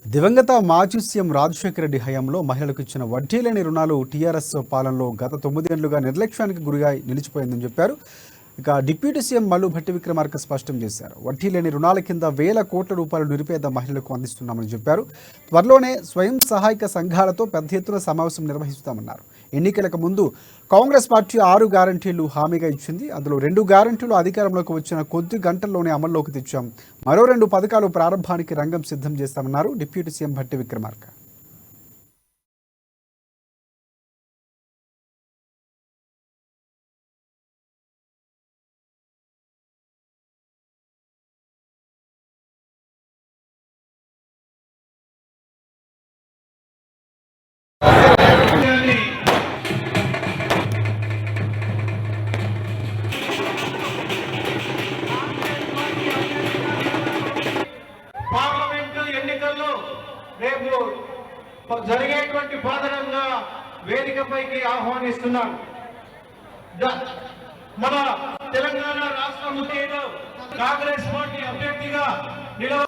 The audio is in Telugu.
దివంగత మాజీ సీఎం రాజశేఖర రెడ్డి హయాంలో మహిళలకు ఇచ్చిన వడ్డీ లేని రుణాలు టీఆర్ఎస్ పాలనలో గత 9 ఏళ్లుగా నిర్లక్ష్యానికి గురిగా నిలిచిపోయిందని చెప్పారు. ఇక డిప్యూటీ సీఎం మల్లు భట్టి విక్రమార్క స్పష్టం చేశారు. వడ్డీ లేని రుణాల కింద వేల కోట్ల రూపాయలు నిరుపేద మహిళలకు అందిస్తున్నామని చెప్పారు. త్వరలోనే స్వయం సహాయక సంఘాలతో పెద్ద ఎత్తున సమావేశం నిర్వహిస్తామన్నారు. ఎన్నికలకు ముందు కాంగ్రెస్ పార్టీ 6 గ్యారంటీలు హామీగా ఇచ్చింది. అందులో 2 గ్యారంటీలు అధికారంలోకి వచ్చిన కొద్ది గంటల్లోనే అమల్లోకి తెచ్చాం. మరో 2 పథకాలు ప్రారంభానికి రంగం సిద్ధం చేస్తామన్నారు deputy CM Bhatti Vikramarka. Parliament ఎన్నికల్లో రేపు జరిగేటువంటి బాధనంగా వేదికపైకి ఆహ్వానిస్తున్నాం. మన తెలంగాణ రాష్ట్ర ముఖ్యంలో కాంగ్రెస్ పార్టీ అభ్యర్థిగా నిలవ